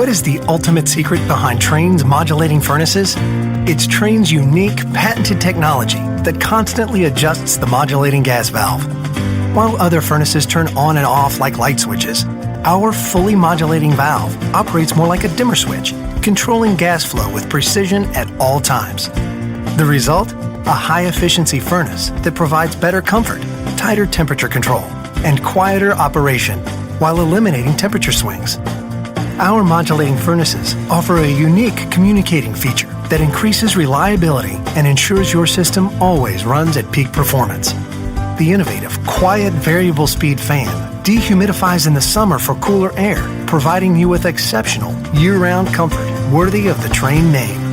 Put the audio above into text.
What is the ultimate secret behind Trane's modulating furnaces? It's Trane's unique, patented technology that constantly adjusts the modulating gas valve. While other furnaces turn on and off like light switches, our fully modulating valve operates more like a dimmer switch, controlling gas flow with precision at all times. The result? A high-efficiency furnace that provides better comfort, tighter temperature control, and quieter operation while eliminating temperature swings. Our modulating furnaces offer a unique communicating feature that increases reliability and ensures your system always runs at peak performance. The innovative, quiet variable speed fan dehumidifies in the summer for cooler air, providing you with exceptional year-round comfort worthy of the Trane name.